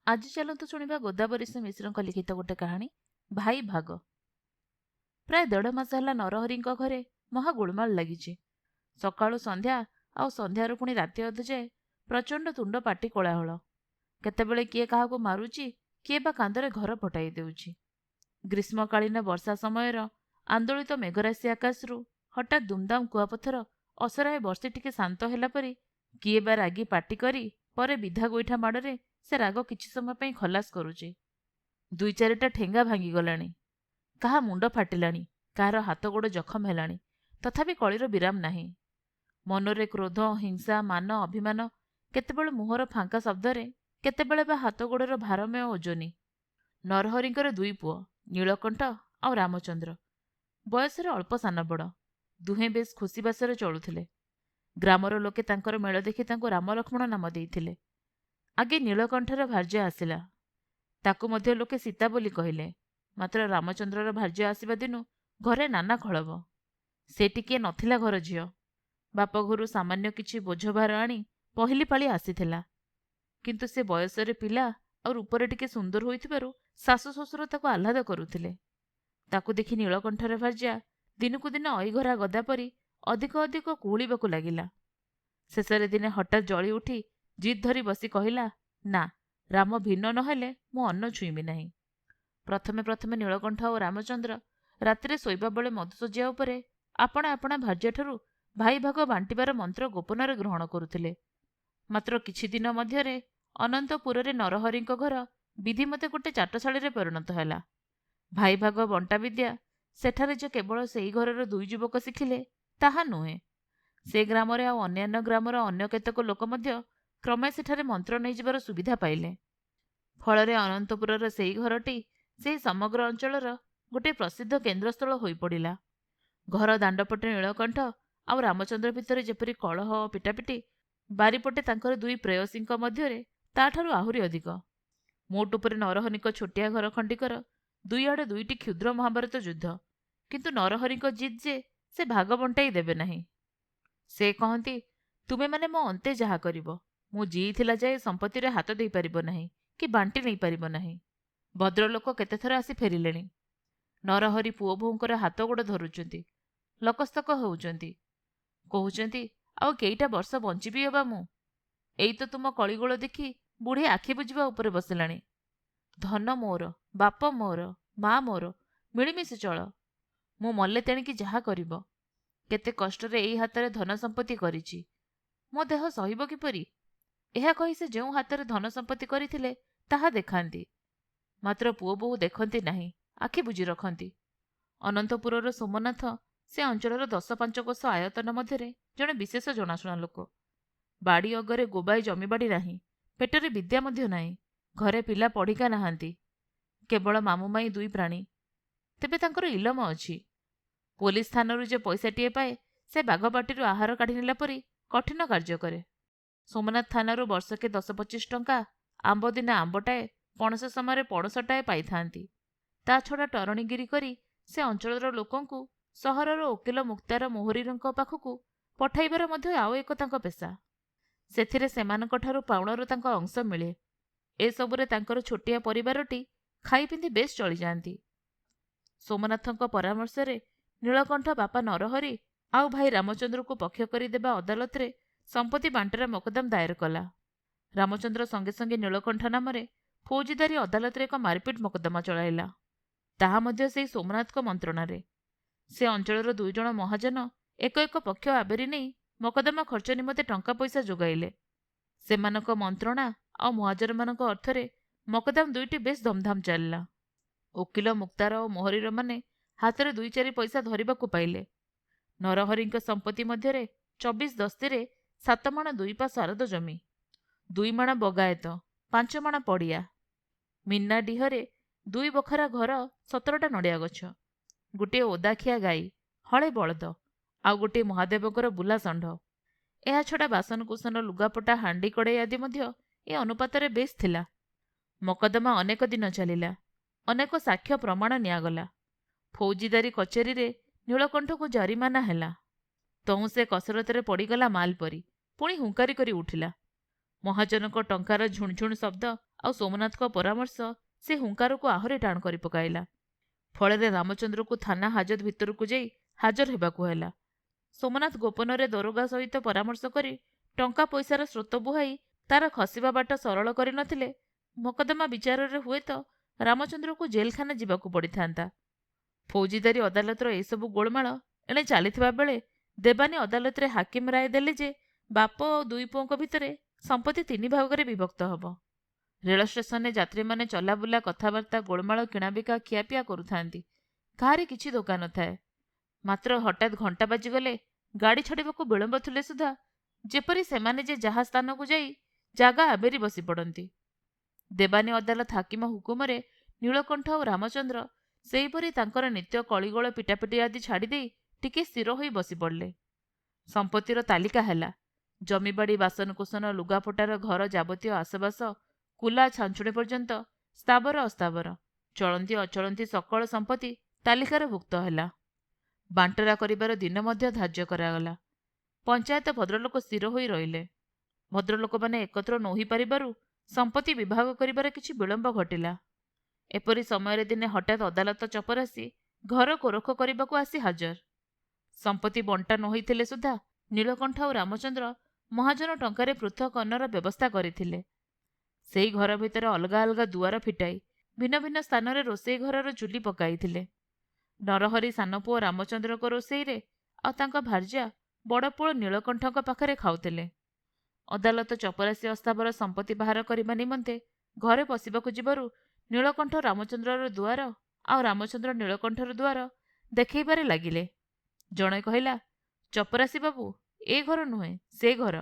ଆଜି ଚାଲନ୍ତୁ ଶୁଣିବା ଗୋଦାବରୀଶ ମିଶ୍ରଙ୍କ ଲିଖିତ ଗୋଟେ କାହାଣୀ ଭାଇ ଭାଗ। ପ୍ରାୟ 1.5 ମାସ ହେଲା ନରହରିଙ୍କ ଘରେ ମହା ଗୋଳମାଳ ଲାଗିଛି। ସକାଳୁ ସନ୍ଧ୍ୟା ଆଉ ସନ୍ଧ୍ୟାରୁ ପୁଣି ରାତି ଅଧ ଯାଏ ପ୍ରଚଣ୍ଡ ତୁଣ୍ଡ ପାଟି କୋଳାହଳ। କେତେବେଳେ କିଏ କାହାକୁ ମାରୁଛି, କିଏ ବା କାନ୍ଧରେ ଘର ଫଟାଇ ଦେଉଛି। ଗ୍ରୀଷ୍ମକାଳୀନ ବର୍ଷା ସମୟର ଆନ୍ଦୋଳିତ ମେଘରାଶି ଆକାଶରୁ ହଠାତ୍ ଦୁମଦାମ କୁଆପଥର ଅସରାଏ ବର୍ଷି ଟିକେ ଶାନ୍ତ ହେଲା ପରି କିଏ ବା ରାଗି ପାଟି କରି ପରେ ବିଧା ଗୋଇଠା ମାଡ଼ରେ ସେ ରାଗ କିଛି ସମୟ ପାଇଁ ଖଲାସ କରୁଛି। 2-4ଟା ଠେଙ୍ଗା ଭାଙ୍ଗିଗଲାଣି, କାହା ମୁଣ୍ଡ ଫାଟିଲାଣି, କାହାର ହାତ ଗୋଡ଼ ଜଖମ ହେଲାଣି, ତଥାପି କଳିର ବିରାମ ନାହିଁ। ମନରେ କ୍ରୋଧ, ହିଂସା, ମାନ, ଅଭିମାନ, କେତେବେଳେ ମୁହଁର ଫାଙ୍କା ଶବ୍ଦରେ, କେତେବେଳେ ବା ହାତ ଗୋଡ଼ର ଭାରମୟ ଓଜନି। ନରହରିଙ୍କର 2 ପୁଅ, ନୀଳକଣ୍ଠ ଆଉ ରାମଚନ୍ଦ୍ର। ବୟସରେ ଅଳ୍ପ ସାନ ବଡ଼, ଦୁହେଁ ବେଶ୍ ଖୁସିବାସରେ ଚଳୁଥିଲେ। ଗ୍ରାମର ଲୋକେ ତାଙ୍କର ମେଳ ଦେଖି ତାଙ୍କୁ ରାମଲକ୍ଷ୍ମଣ ନାମ ଦେଇଥିଲେ। ଆଗେ ନୀଳକଣ୍ଠର ଭାର୍ଯ୍ୟା ଆସିଲା, ତାକୁ ମଧ୍ୟ ଲୋକେ ସୀତା ବୋଲି କହିଲେ। ମାତ୍ର ରାମଚନ୍ଦ୍ରର ଭାର୍ଯ୍ୟା ଆସିବା ଦିନୁ ଘରେ ନାନା ଖଳବ। ସେ ଟିକିଏ ନଥିଲା ଘର ଝିଅ। ବାପଘରୁ ସାମାନ୍ୟ କିଛି ବୋଝଭାର ଆଣି ପହିଲି ପାଳି ଆସିଥିଲା। କିନ୍ତୁ ସେ ବୟସରେ ପିଲା ଆଉ ରୂପରେ ଟିକେ ସୁନ୍ଦର ହୋଇଥିବାରୁ ଶାଶୁ ଶ୍ୱଶୁର ତାକୁ ଆହ୍ଲାଦ କରୁଥିଲେ। ତାକୁ ଦେଖି ନୀଳକଣ୍ଠର ଭାର୍ଯ୍ୟା ଦିନକୁ ଦିନ ଅଇଘରା ଗଦା ପରି ଅଧିକ ଅଧିକ କୁହୁଳିବାକୁ ଲାଗିଲା। ଶେଷରେ ଦିନେ ହଠାତ୍ ଜଳି ଉଠି ଜିଦ୍ ଧରି ବସି କହିଲା, ନା, ରାମ ଭିନ୍ନ ନହେଲେ ମୁଁ ଅନ୍ନ ଛୁଇଁବି ନାହିଁ। ପ୍ରଥମେ ପ୍ରଥମେ ନୀଳକଣ୍ଠ ଓ ରାମଚନ୍ଦ୍ର ରାତିରେ ଶୋଇବା ବେଳେ ମଧୁଶଯ୍ୟା ଉପରେ ଆପଣା ଆପଣା ଭାର୍ଯ୍ୟାଠାରୁ ଭାଇ ଭାଗ ବାଣ୍ଟିବାର ମନ୍ତ୍ର ଗୋପନରେ ଗ୍ରହଣ କରୁଥିଲେ। ମାତ୍ର କିଛି ଦିନ ମଧ୍ୟରେ ଅନନ୍ତପୁରରେ ନରହରିଙ୍କ ଘର ବିଧିମତେ ଗୋଟେ ଚାଟଶାଳୀରେ ପରିଣତ ହେଲା। ଭାଇ ଭାଗ ବଣ୍ଟା ବିଦ୍ୟା ସେଠାରେ ଯେ କେବଳ ସେଇ ଘରର 2 ଯୁବକ ଶିଖିଲେ, ତାହା ନୁହେଁ। ସେ ଗ୍ରାମରେ ଆଉ ଅନ୍ୟାନ୍ୟ ଗ୍ରାମର ଅନ୍ୟ କେତେକ ଲୋକ ମଧ୍ୟ କ୍ରମେ ସେଠାରେ ମନ୍ତ୍ର ନେଇଯିବାର ସୁବିଧା ପାଇଲେ। ଫଳରେ ଅନନ୍ତପୁରର ସେଇ ଘରଟି ସେହି ସମଗ୍ର ଅଞ୍ଚଳର ଗୋଟିଏ ପ୍ରସିଦ୍ଧ କେନ୍ଦ୍ରସ୍ଥଳ ହୋଇପଡ଼ିଲା। ଘର ଦାଣ୍ଡପଟେ ନୀଳକଣ୍ଠ ଆଉ ରାମଚନ୍ଦ୍ର ଭିତରେ ଯେପରି କଳହ ଓ ପିଟାପିଟି, ବାରିପଟେ ତାଙ୍କର 2 ପ୍ରେୟସୀଙ୍କ ମଧ୍ୟରେ ତାଠାରୁ ଆହୁରି ଅଧିକ। ମୋଟ ଉପରେ ନରହରିଙ୍କ ଛୋଟିଆ ଘର ଖଣ୍ଡିକର 2 ଆଡ଼େ 2ଟି କ୍ଷୁଦ୍ର ମହାଭାରତ ଯୁଦ୍ଧ। କିନ୍ତୁ ନରହରିଙ୍କ ଜିଦ୍ ଯେ ସେ ଭାଗ ବଣ୍ଟାଇ ଦେବେ ନାହିଁ। ସେ କହନ୍ତି, ତୁମେମାନେ ମୋ ଅନ୍ତେ ଯାହା କରିବ, ମୁଁ ଜିଇଥିଲା ଯାଏ ସମ୍ପତ୍ତିରେ ହାତ ଦେଇପାରିବ ନାହିଁ କି ବାଣ୍ଟି ନେଇପାରିବ ନାହିଁ। ଭଦ୍ରଲୋକ କେତେଥର ଆସି ଫେରିଲେଣି। ନରହରି ପୁଅ ବୋହୂଙ୍କର ହାତ ଗୋଡ଼ ଧରୁଛନ୍ତି, ଲକସ୍ତକ ହେଉଛନ୍ତି, କହୁଛନ୍ତି, ଆଉ କେଇଟା ବର୍ଷ ବଞ୍ଚିବି ଅବା ମୁଁ? ଏଇ ତ ତୁମ କଳିଗୋଳ ଦେଖି ବୁଢ଼ୀ ଆଖି ବୁଜିବା ଉପରେ ବସିଲାଣି। ଧନ ମୋର, ବାପ ମୋର, ମା ମୋର, ମିଳିମିଶି ଚଳ। ମୁଁ ମଲେ ତେଣିକି ଯାହା କରିବ। କେତେ କଷ୍ଟରେ ଏଇ ହାତରେ ଧନ ସମ୍ପତ୍ତି କରିଛି, ମୋ ଦେହ ସହିବ କିପରି? ଏହା କହି ସେ ଯେଉଁ ହାତରେ ଧନ ସମ୍ପତ୍ତି କରିଥିଲେ ତାହା ଦେଖାନ୍ତି। ମାତ୍ର ପୁଅ ବୋହୂ ଦେଖନ୍ତି ନାହିଁ, ଆଖି ବୁଜି ରଖନ୍ତି। ଅନନ୍ତପୁରର ସୋମନାଥ ସେ ଅଞ୍ଚଳର 10-5 କୋଶ ଆୟତନ ମଧ୍ୟରେ ଜଣେ ବିଶେଷ ଜଣାଶୁଣା ଲୋକ। ବାଡ଼ି ଅଗରେ ଗୋବାଇ ଜମିବାଡ଼ି ନାହିଁ, ପେଟରେ ବିଦ୍ୟା ମଧ୍ୟ ନାହିଁ, ଘରେ ପିଲା ପଢ଼ିକା ନାହାନ୍ତି, କେବଳ ମାମୁମାଇଁ 2 ପ୍ରାଣୀ। ତେବେ ତାଙ୍କର ଇଲମ ଅଛି। ପୋଲିସ ଥାନାରୁ ଯେ ପଇସାଟିଏ ପାଏ, ସେ ବାଘପାଟିରୁ ଆହାର କାଢ଼ି ନେଲା ପରି କଠିନ କାର୍ଯ୍ୟ କରେ। ସୋମନାଥ ଥାନାରୁ ବର୍ଷକେ 10-25 ଟଙ୍କା, ଆମ୍ବ ଦିନେ ଆମ୍ବଟାଏ, ପଣସ ସମୟରେ ପଣସଟାଏ ପାଇଥାନ୍ତି। ତା ଛଡ଼ା ଟରଣିଗିରି କରି ସେ ଅଞ୍ଚଳର ଲୋକଙ୍କୁ ସହରର ଓକିଲ ମୁକ୍ତାର ମୋହରିରଙ୍କ ପାଖକୁ ପଠାଇବାର ମଧ୍ୟ ଆଉ ଏକ ତାଙ୍କ ପେଶା। ସେଥିରେ ସେମାନଙ୍କଠାରୁ ପାଉଣାର ତାଙ୍କ ଅଂଶ ମିଳେ। ଏସବୁରେ ତାଙ୍କର ଛୋଟିଆ ପରିବାରଟି ଖାଇ ପିନ୍ଧି ବେଶ୍ ଚଳିଯାଆନ୍ତି। ସୋମନାଥଙ୍କ ପରାମର୍ଶରେ ନୀଳକଣ୍ଠ ବାପା ନରହରି ଆଉ ଭାଇ ରାମଚନ୍ଦ୍ରକୁ ପକ୍ଷ କରି ଦେବା ଅଦାଲତରେ ସମ୍ପତ୍ତି ବାଣ୍ଟର ମକଦ୍ଦମା ଦାୟର କଲା। ରାମଚନ୍ଦ୍ର ସଙ୍ଗେ ସଙ୍ଗେ ନୀଳକଣ୍ଠ ନାମରେ ଫୌଜଦାରୀ ଅଦାଲତରେ ଏକ ମାରପିଟ ମକଦ୍ଦମା ଚଳାଇଲା, ତାହା ମଧ୍ୟ ସେହି ସୋମନାଥଙ୍କ ମନ୍ତ୍ରଣାରେ। ସେ ଅଞ୍ଚଳର 2 ଜଣ ମହାଜନ ଏକ ଏକ ପକ୍ଷ ଆବେରି ନେଇ ମକଦ୍ଦମା ଖର୍ଚ୍ଚ ନିମନ୍ତେ ଟଙ୍କା ପଇସା ଯୋଗାଇଲେ। ସେମାନଙ୍କ ମନ୍ତ୍ରଣା ଆଉ ମହାଜନମାନଙ୍କ ଅର୍ଥରେ ମକଦ୍ଦମା 2ଟି ବେଶ୍ ଧମଧାମ ଚାଲିଲା। ଓକିଲ ମୁକ୍ତାର ଓ ମୋହରିରମାନେ ହାତରେ 2-4 ପଇସା ଧରିବାକୁ ପାଇଲେ। ନରହରିଙ୍କ ସମ୍ପତ୍ତି ମଧ୍ୟରେ 24 ଦସ୍ତିରେ 7 ମାଣ 2 ପା ସାରଦ ଜମି, 2 ମାଣ ବଗାୟତ, 5 ମାଣ ପଡ଼ିଆ, ମିନା ଡିହରେ 2 ବଖରା ଘର, 17ଟା ନଡ଼ିଆ ଗଛ, ଗୋଟିଏ ଓଦାଖିଆ ଗାଈ, ହଳେ ବଳଦ, ଆଉ ଗୋଟିଏ ମହାଦେବଙ୍କର ବୁଲା ଷଣ୍ଢ। ଏହାଛଡ଼ା ବାସନକୁସନ, ଲୁଗାପଟା, ହାଣ୍ଡି କଡ଼େଇ ଆଦି ମଧ୍ୟ ଏ ଅନୁପାତରେ ବେଶ୍ ଥିଲା। ମକଦ୍ଦମା ଅନେକ ଦିନ ଚାଲିଲା, ଅନେକ ସାକ୍ଷ୍ୟ ପ୍ରମାଣ ନିଆଗଲା। ଫୌଜିଦାରୀ କଚେରୀରେ ନୀଳକଣ୍ଠକୁ ଜରିମାନା ହେଲା। ତହୁଁ ସେ କସରତରେ ପଡ଼ିଗଲା ମାଲ ପରି, ପୁଣି ହୁଙ୍କାରି କରି ଉଠିଲା। ମହାଜନଙ୍କ ଟଙ୍କାର ଝୁଣଝୁଣ ଶବ୍ଦ ଆଉ ସୋମନାଥଙ୍କ ପରାମର୍ଶ ସେ ହୁଙ୍କାରକୁ ଆହୁରି ଟାଣ କରି ପକାଇଲା। ଫଳରେ ରାମଚନ୍ଦ୍ରକୁ ଥାନା ହାଜତ ଭିତରକୁ ଯାଇ ହାଜର ହେବାକୁ ହେଲା। ସୋମନାଥ ଗୋପନରେ ଦରୋଗା ସହିତ ପରାମର୍ଶ କରି ଟଙ୍କା ପଇସାର ସ୍ରୋତ ବୁହାଇ ତାର ଖସିବା ବାଟ ସରଳ କରିନଥିଲେ ମକଦ୍ଦମା ବିଚାରରେ ହୁଏତ ରାମଚନ୍ଦ୍ରକୁ ଜେଲଖାନା ଯିବାକୁ ପଡ଼ିଥାନ୍ତା। ଫୌଜିଦାରୀ ଅଦାଲତର ଏସବୁ ଗୋଳମାଳ ଏଣେ ଚାଲିଥିବା ବେଳେ ଦେବାନୀ ଅଦାଲତରେ ହାକିମ ରାୟ ଦେଲେ ଯେ ବାପ ଓ ଦୁଇ ପୁଅଙ୍କ ଭିତରେ ସମ୍ପତ୍ତି 3 ଭାଗରେ ବିଭକ୍ତ ହେବ। ରେଳ ଷ୍ଟେସନରେ ଯାତ୍ରୀମାନେ ଚଲାବୁଲା, କଥାବାର୍ତ୍ତା, ଗୋଳମାଳ, କିଣାବିକା, ଖିଆପିଆ କରୁଥାନ୍ତି। କାହାରି କିଛି ଧୋକା ନଥାଏ। ମାତ୍ର ହଠାତ୍ ଘଣ୍ଟା ବାଜିଗଲେ ଗାଡ଼ି ଛାଡ଼ିବାକୁ ବିଳମ୍ବ ଥିଲେ ସୁଦ୍ଧା ଯେପରି ସେମାନେ ଯେ ଯାହା ସ୍ଥାନକୁ ଯାଇ ଜାଗା ଆବେରି ବସି ପଡ଼ନ୍ତି। ଦେବାନୀ ଅଦାଲତ ହାକିମ ହୁକୁମରେ ନୀଳକଣ୍ଠ ଓ ରାମଚନ୍ଦ୍ର ସେହିପରି ତାଙ୍କର ନିତ୍ୟ କଳିଗୋଳ ପିଟାପିଟି ଆଦି ଛାଡ଼ିଦେଇ ଟିକେ ସ୍ଥିର ହୋଇ ବସି ପଡ଼ିଲେ। ସମ୍ପତ୍ତିର ତାଲିକା ହେଲା। ଜମିବାଡ଼ି, ବାସନକୁସନ, ଲୁଗାପଟାର ଘର ଯାବତୀୟ ଆସବାସ, କୁଲା ଛାଞ୍ଚୁଣି ପର୍ଯ୍ୟନ୍ତ ସ୍ଥାବର ଅସ୍ଥାବର, ଚଳନ୍ତି ଅଚଳନ୍ତି ସକଳ ସମ୍ପତ୍ତି ତାଲିକାରେ ଭୁକ୍ତ ହେଲା। ବାଣ୍ଟରା କରିବାର ଦିନ ମଧ୍ୟ ଧାର୍ଯ୍ୟ କରାଗଲା। ପଞ୍ଚାୟତ ଭଦ୍ରଲୋକ ସ୍ଥିର ହୋଇ ରହିଲେ। ଭଦ୍ରଲୋକମାନେ ଏକତ୍ର ନ ହୋଇପାରିବାରୁ ସମ୍ପତ୍ତି ବିଭାଗ କରିବାର କିଛି ବିଳମ୍ବ ଘଟିଲା। ଏପରି ସମୟରେ ଦିନେ ହଠାତ୍ ଅଦାଲତ ଚପରାସି ଘର କୋରଖ କରିବାକୁ ଆସି ହାଜର। ସମ୍ପତ୍ତି ବଣ୍ଟା ନ ହୋଇଥିଲେ ସୁଦ୍ଧା ନୀଳକଣ୍ଠ ଓ ରାମଚନ୍ଦ୍ର ମହାଜନ ଟଙ୍କାରେ ପୃଥକ୍ ଅନ୍ନର ବ୍ୟବସ୍ଥା କରିଥିଲେ। ସେଇ ଘର ଭିତରେ ଅଲଗା ଅଲଗା ଦୁଆର ଫିଟାଇ ଭିନ୍ନ ଭିନ୍ନ ସ୍ଥାନରେ ରୋଷେଇ ଘରର ଚୁଲି ପକାଇଥିଲେ। ନରହରି ସାନପୁଅ ରାମଚନ୍ଦ୍ରଙ୍କ ରୋଷେଇରେ ଆଉ ତାଙ୍କ ଭାର୍ଯ୍ୟା ବଡ଼ ପୁଅ ନୀଳକଣ୍ଠଙ୍କ ପାଖରେ ଖାଉଥିଲେ। ଅଦାଲତ ଚପରାସି ଅସ୍ଥାବର ସମ୍ପତ୍ତି ବାହାର କରିବା ନିମନ୍ତେ ଘରେ ପଶିବାକୁ ଯିବାରୁ ନୀଳକଣ୍ଠ ରାମଚନ୍ଦ୍ରର ଦୁଆର ଆଉ ରାମଚନ୍ଦ୍ର ନୀଳକଣ୍ଠର ଦୁଆର ଦେଖେଇବାରେ ଲାଗିଲେ। ଜଣେ କହିଲା, ଚପରାସି ବାବୁ, ଏ ଘର ନୁହେଁ, ସେ ଘର।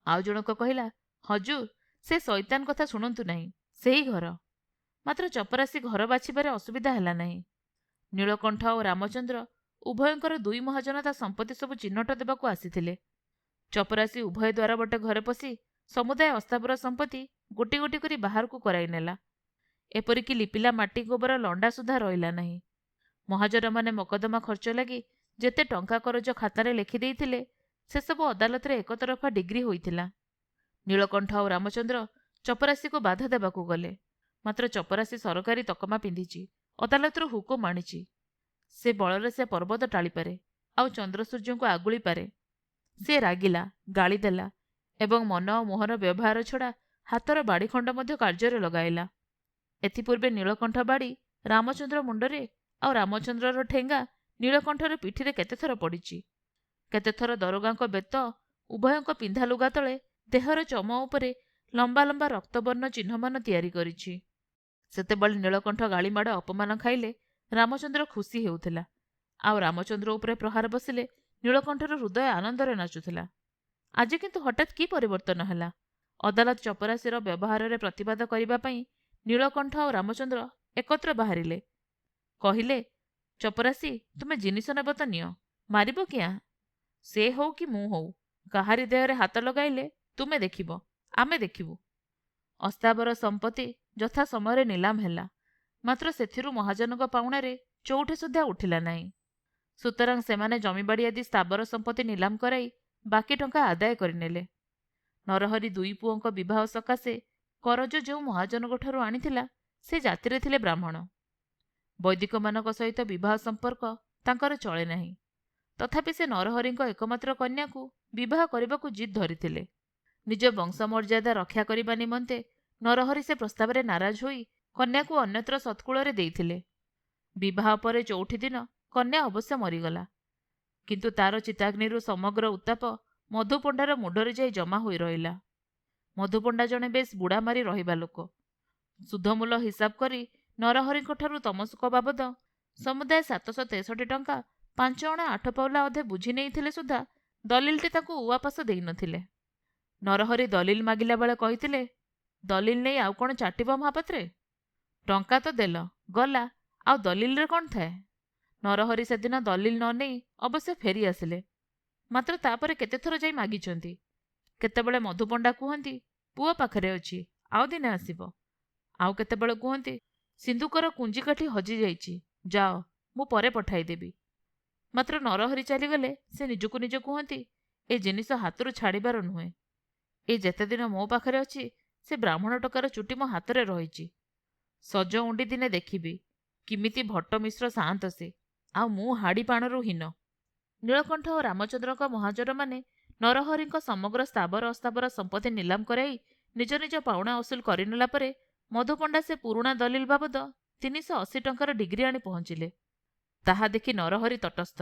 ଆଉ ଜଣକ କହିଲା, ହଜୁର, ସେ ଶଇତାନ କଥା ଶୁଣନ୍ତୁ ନାହିଁ, ସେଇ ଘର। ମାତ୍ର ଚପରାସି ଘର ବାଛିବାରେ ଅସୁବିଧା ହେଲା ନାହିଁ। ନୀଳକଣ୍ଠ ଓ ରାମଚନ୍ଦ୍ର ଉଭୟଙ୍କର 2 ମହାଜନ ତା ସମ୍ପତ୍ତି ସବୁ ଚିହ୍ନଟ ଦେବାକୁ ଆସିଥିଲେ। ଚପରାସି ଉଭୟ ଦ୍ୱାର ବଟେ ଘରେ ପଶି ସମୁଦାୟ ଅସ୍ଥାବର ସମ୍ପତ୍ତି ଗୋଟି ଗୋଟି କରି ବାହାରକୁ କରାଇ ନେଲା। ଏପରିକି ଲିପିଲା ମାଟି ଗୋବର ଲଣ୍ଡା ସୁଦ୍ଧା ରହିଲା ନାହିଁ। ମହାଜନମାନେ ମକଦ୍ଦମା ଖର୍ଚ୍ଚ ଲାଗି ଯେତେ ଟଙ୍କା କରଜ ଖାତାରେ ଲେଖିଦେଇଥିଲେ ସେସବୁ ଅଦାଲତରେ ଏକତରଫା ଡିଗ୍ରୀ ହୋଇଥିଲା। ନୀଳକଣ୍ଠ ଆଉ ରାମଚନ୍ଦ୍ର ଚପରାସିକୁ ବାଧା ଦେବାକୁ ଗଲେ। ମାତ୍ର ଚପରାସି ସରକାରୀ ତକମା ପିନ୍ଧିଛି, ଅଦାଲତରୁ ହୁକୁମ ଆଣିଛି। ସେ ବଳରେ ସେ ପର୍ବତ ଟାଳିପାରେ, ଆଉ ଚନ୍ଦ୍ରସୂର୍ଯ୍ୟଙ୍କୁ ଆଗୁଳି ପାରେ। ସେ ରାଗିଲା, ଗାଳି ଦେଲା ଏବଂ ମନ ଓ ମୋହର ବ୍ୟବହାର ଛଡ଼ା ହାତର ବାଡ଼ି ଖଣ୍ଡ ମଧ୍ୟ କାର୍ଯ୍ୟରେ ଲଗାଇଲା। ଏଥିପୂର୍ବେ ନୀଳକଣ୍ଠ ବାଡ଼ି ରାମଚନ୍ଦ୍ର ମୁଣ୍ଡରେ ଆଉ ରାମଚନ୍ଦ୍ରର ଠେଙ୍ଗା ନୀଳକଣ୍ଠର ପିଠିରେ କେତେଥର ପଡ଼ିଛି। କେତେଥର ଦରୋଗାଙ୍କ ବେତ ଉଭୟଙ୍କ ପିନ୍ଧା ଲୁଗା ତଳେ ଦେହର ଚମ ଉପରେ ଲମ୍ବା ଲମ୍ବା ରକ୍ତବର୍ଣ୍ଣ ଚିହ୍ନମାନ ତିଆରି କରିଛି। ସେତେବେଳେ ନୀଳକଣ୍ଠ ଗାଳିମାଡ଼ ଅପମାନ ଖାଇଲେ ରାମଚନ୍ଦ୍ର ଖୁସି ହେଉଥିଲା, ଆଉ ରାମଚନ୍ଦ୍ର ଉପରେ ପ୍ରହାର ବସିଲେ ନୀଳକଣ୍ଠର ହୃଦୟ ଆନନ୍ଦରେ ନାଚୁଥିଲା। ଆଜି କିନ୍ତୁ ହଠାତ୍ କି ପରିବର୍ତ୍ତନ ହେଲା? ଅଦାଲତ ଚପରାସିର ବ୍ୟବହାରରେ ପ୍ରତିବାଦ କରିବା ପାଇଁ ନୀଳକଣ୍ଠ ଆଉ ରାମଚନ୍ଦ୍ର ଏକତ୍ର ବାହାରିଲେ। କହିଲେ, ଚପରାସି, ତୁମେ ଜିନିଷ ନେବ ତ ନିଅ, ମାରିବ କିଆଁ? ସେ ହଉ କି ମୁଁ ହଉ, କାହାରି ଦେହରେ ହାତ ଲଗାଇଲେ ତୁମେ ଦେଖିବ, ଆମେ ଦେଖିବୁ। ଅସ୍ଥାବର ସମ୍ପତ୍ତି ଯଥା ସମୟରେ ନିଲାମ ହେଲା, ମାତ୍ର ସେଥିରୁ ମହାଜନଙ୍କ ପାଉଣାରେ ଚଉଠେ ସୁଦ୍ଧା ଉଠିଲା ନାହିଁ। ସୁତରାଂ ସେମାନେ ଜମିବାଡ଼ି ଆଦି ସ୍ଥାବର ସମ୍ପତ୍ତି ନିଲାମ କରାଇ ବାକି ଟଙ୍କା ଆଦାୟ କରିନେଲେ। ନରହରି 2 ପୁଅଙ୍କ ବିବାହ ସକାଶେ କରଜ ଯେଉଁ ମହାଜନଙ୍କଠାରୁ ଆଣିଥିଲା ସେ ଜାତିରେ ଥିଲେ ବ୍ରାହ୍ମଣ। ବୈଦିକମାନଙ୍କ ସହିତ ବିବାହ ସମ୍ପର୍କ ତାଙ୍କର ଚଳେ ନାହିଁ। ତଥାପି ସେ ନରହରିଙ୍କ ଏକମାତ୍ର କନ୍ୟାକୁ ବିବାହ କରିବାକୁ ଜିଦ୍ ଧରିଥିଲେ। ନିଜ ବଂଶମର୍ଯ୍ୟାଦା ରକ୍ଷା କରିବା ନିମନ୍ତେ ନରହରି ସେ ପ୍ରସ୍ତାବରେ ନାରାଜ ହୋଇ କନ୍ୟାକୁ ଅନ୍ୟତ୍ର ସତ୍କୁଳରେ ଦେଇଥିଲେ। ବିବାହ ପରେ 4ଠି ଦିନ କନ୍ୟା ଅବଶ୍ୟ ମରିଗଲା, କିନ୍ତୁ ତାର ଚିତାଗ୍ନିରୁ ସମଗ୍ର ଉତ୍ତାପ ମଧୁପଣ୍ଡାର ମୁଣ୍ଡରେ ଯାଇ ଜମା ହୋଇ ରହିଲା। ମଧୁପଣ୍ଡା ଜଣେ ବେଶ୍ ବୁଢ଼ାମାରି ରହିବା ଲୋକ। ସୁଧମୂଲ ହିସାବ କରି ନରହରିଙ୍କଠାରୁ ତମସୁକ ବାବଦ ସମୁଦାୟ 763 ଟଙ୍କା 5 ଅଣା 8 ପାଉଲା ଅଧେ ବୁଝି ନେଇଥିଲେ ସୁଦ୍ଧା ଦଲିଲଟି ତାକୁ ଉଆପାସ ଦେଇନଥିଲେ। ନରହରି ଦଲିଲ ମାଗିଲା ବେଳେ କହିଥିଲେ, ଦଲିଲ ନେଇ ଆଉ କ'ଣ ଚାଟିବ ମହାପାତ୍ରେ? ଟଙ୍କା ତ ଦେଲ, ଗଲା, ଆଉ ଦଲିଲରେ କ'ଣ ଥାଏ? ନରହରି ସେଦିନ ଦଲିଲ ନ ନେଇ ଅବଶ୍ୟ ଫେରି ଆସିଲେ, ମାତ୍ର ତାପରେ କେତେଥର ଯାଇ ମାଗିଛନ୍ତି। କେତେବେଳେ ମଧୁପଣ୍ଡା କୁହନ୍ତି, ପୁଅ ପାଖରେ ଅଛି, ଆଉ ଦିନେ ଆସିବ। ଆଉ କେତେବେଳେ କୁହନ୍ତି, ସିନ୍ଦୁକର କୁଞ୍ଜିକାଠି ହଜିଯାଇଛି, ଯାଅ, ମୁଁ ପରେ ପଠାଇଦେବି। ମାତ୍ର ନରହରି ଚାଲିଗଲେ ସେ ନିଜକୁ ନିଜ କୁହନ୍ତି, ଏ ଜିନିଷ ହାତରୁ ଛାଡ଼ିବାର ନୁହେଁ। ଏ ଯେତେଦିନ ମୋ ପାଖରେ ଅଛି ସେ ବ୍ରାହ୍ମଣ ଟୋକାର ଚୁଟି ମୋ ହାତରେ ରହିଛି। ସଜ ଉଣ୍ଡି ଦିନେ ଦେଖିବି କିମିତି ଭଟ୍ଟ ମିଶ୍ର ସାଆନ୍ତ ସେ, ଆଉ ମୁଁ ହାଡ଼ି ପାଣରୁ ହୀନ। ନୀଳକଣ୍ଠ ଓ ରାମଚନ୍ଦ୍ରଙ୍କ ମହାଜନମାନେ ନରହରିଙ୍କ ସମଗ୍ର ସ୍ଥାବର ଅସ୍ଥାବର ସମ୍ପତ୍ତି ନିଲାମ କରାଇ ନିଜ ନିଜ ପାଉଣା ଅସୁଲ କରିନେଲା ପରେ ମଧୁପଣ୍ଡା ସେ ପୁରୁଣା ଦଲିଲ ବାବଦ 380 ଟଙ୍କାର ଡିଗ୍ରୀ ଆଣି ପହଞ୍ଚିଲେ। ତାହା ଦେଖି ନରହରି ତଟସ୍ଥ।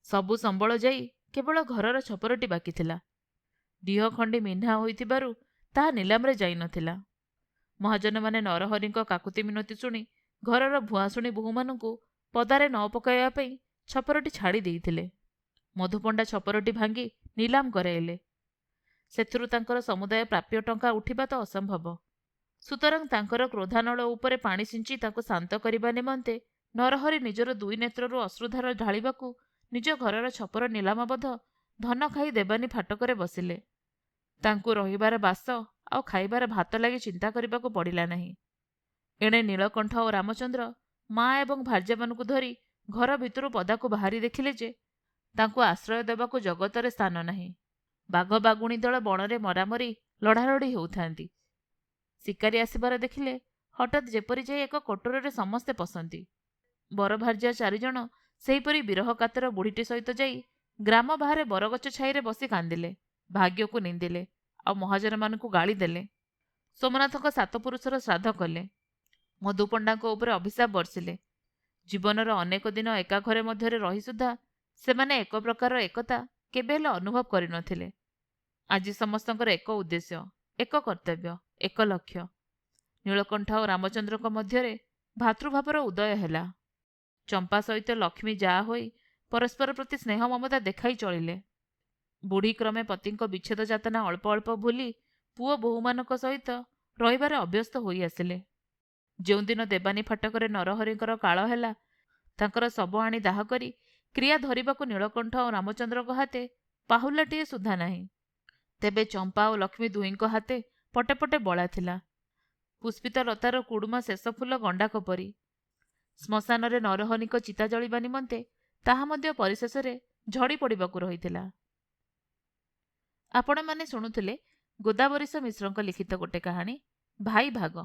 ସବୁ ସମ୍ବଳ ଯାଇ କେବଳ ଘରର ଛପରଟି ବାକି ଥିଲା। ଡିହ ଖଣ୍ଡି ମିହ୍ନା ହୋଇଥିବାରୁ ତାହା ନିଲାମରେ ଯାଇନଥିଲା। ମହାଜନମାନେ ନରହରିଙ୍କ କାକୁତି ମିନତି ଶୁଣି ଘରର ଭୁଆସୁଣୀ ବୋହୂମାନଙ୍କୁ ପଦାରେ ନ ପକାଇବା ପାଇଁ ଛପରଟି ଛାଡ଼ି ଦେଇଥିଲେ। ମଧୁପଣ୍ଡା ଛପରଟି ଭାଙ୍ଗି ନିଲାମ କରାଇଲେ। ସେଥିରୁ ତାଙ୍କର ସମୁଦାୟ ପ୍ରାପ୍ୟ ଟଙ୍କା ଉଠିବା ତ ଅସମ୍ଭବ। ସୁତରାଂ ତାଙ୍କର କ୍ରୋଧାନଳ ଉପରେ ପାଣି ସିଞ୍ଚି ତାଙ୍କୁ ଶାନ୍ତ କରିବା ନିମନ୍ତେ ନରହରି ନିଜର 2 ନେତ୍ରରୁ ଅଶ୍ରୁଧାର ଢାଳିବାକୁ ନିଜ ଘରର ଛପର ନିଲାମବଦ୍ଧ ଧନ ଖାଇ ଦେବାନୀ ଫାଟକରେ ବସିଲେ। ତାଙ୍କୁ ରହିବାର ବାସ ଆଉ ଖାଇବାର ଭାତ ଲାଗି ଚିନ୍ତା କରିବାକୁ ପଡ଼ିଲା ନାହିଁ। ଏଣେ ନୀଳକଣ୍ଠ ଓ ରାମଚନ୍ଦ୍ର ମା ଏବଂ ଭାର୍ଯ୍ୟାମାନଙ୍କୁ ଧରି ଘର ଭିତରୁ ପଦାକୁ ବାହାରି ଦେଖିଲେ ଯେ ତାଙ୍କୁ ଆଶ୍ରୟ ଦେବାକୁ ଜଗତରେ ସ୍ଥାନ ନାହିଁ। ବାଘ ବାଗୁଣୀ ଦଳ ବଣରେ ମରାମରି ଲଢ଼ାଲଢ଼ି ହେଉଥାନ୍ତି। ଶିକାରୀ ଆସିବାର ଦେଖିଲେ ହଠାତ୍ ଯେପରି ଯାଇ ଏକ କୋଟରରେ ସମସ୍ତେ ପଶନ୍ତି। ବରଭାର୍ଯ୍ୟା 4 ଜଣ ସେହିପରି ବିରହ କାତର ବୁଢ଼ୀଟି ସହିତ ଯାଇ ଗ୍ରାମ ବାହାରେ ବରଗଛ ଛାଇରେ ବସି କାନ୍ଦିଲେ, ଭାଗ୍ୟକୁ ନିନ୍ଦିଲେ, ଆଉ ମହାଜନମାନଙ୍କୁ ଗାଳି ଦେଲେ। ସୋମନାଥଙ୍କ 7 ପୁରୁଷର ଶ୍ରାଦ୍ଧ କଲେ। ମଧୁପଣ୍ଡାଙ୍କ ଉପରେ ଅଭିଶାପ ବର୍ଷିଲେ। ଜୀବନର ଅନେକ ଦିନ ଏକା ଘରେ ମଧ୍ୟରେ ରହି ସୁଦ୍ଧା ସେମାନେ ଏକ ପ୍ରକାର ଏକତା କେବେ ହେଲେ ଅନୁଭବ କରିନଥିଲେ। ଆଜି ସମସ୍ତଙ୍କର ଏକ ଉଦ୍ଦେଶ୍ୟ, ଏକ କର୍ତ୍ତବ୍ୟ, ଏକ ଲକ୍ଷ୍ୟ। ନୀଳକଣ୍ଠ ଓ ରାମଚନ୍ଦ୍ରଙ୍କ ମଧ୍ୟରେ ଭାତୃଭାବର ଉଦୟ ହେଲା। ଚମ୍ପା ସହିତ ଲକ୍ଷ୍ମୀ ଯାଆ ହୋଇ ପରସ୍ପର ପ୍ରତି ସ୍ନେହ ମମତା ଦେଖାଇ ଚଳିଲେ। ବୁଢ଼ୀ କ୍ରମେ ପତିଙ୍କ ବିଚ୍ଛେଦ ଯାତନା ଅଳ୍ପ ଅଳ୍ପ ଭୁଲି ପୁଅ ବୋହୂମାନଙ୍କ ସହିତ ରହିବାରେ ଅଭ୍ୟସ୍ତ ହୋଇ ଆସିଲେ। ଯେଉଁଦିନ ଦେବାନୀ ଫାଟକରେ ନରହରିଙ୍କର କାଳ ହେଲା, ତାଙ୍କର ଶବ ଆଣି ଦାହ କରି କ୍ରିୟା ଧରିବାକୁ ନୀଳକଣ୍ଠ ଓ ରାମଚନ୍ଦ୍ରଙ୍କ ହାତେ ପାହୁଲାଟିଏ ସୁଦ୍ଧା ନାହିଁ। ତେବେ ଚମ୍ପା ଓ ଲକ୍ଷ୍ମୀ ଦୁହିଁଙ୍କ ହାତେ ପଟେ ପଟେ ବଳା ଥିଲା। ପୁଷ୍ପିତ ଲତାର କୁଡ଼ୁମ ଶେଷ ଫୁଲ ଗଣ୍ଡାକ ପରି। ଶ୍ମଶାନରେ ନରହରିଙ୍କ ଚିତା ଜଳିବା ନିମନ୍ତେ ତାହା ମଧ୍ୟ ପରିଶେଷରେ ଝଡ଼ି ପଡ଼ିବାକୁ ରହିଥିଲା। ଆପଣମାନେ ଶୁଣୁଥିଲେ ଗୋଦାବରୀଶ ମିଶ୍ରଙ୍କ ଲିଖିତ ଗୋଟେ କାହାଣୀ ଭାଇ ଭାଗ।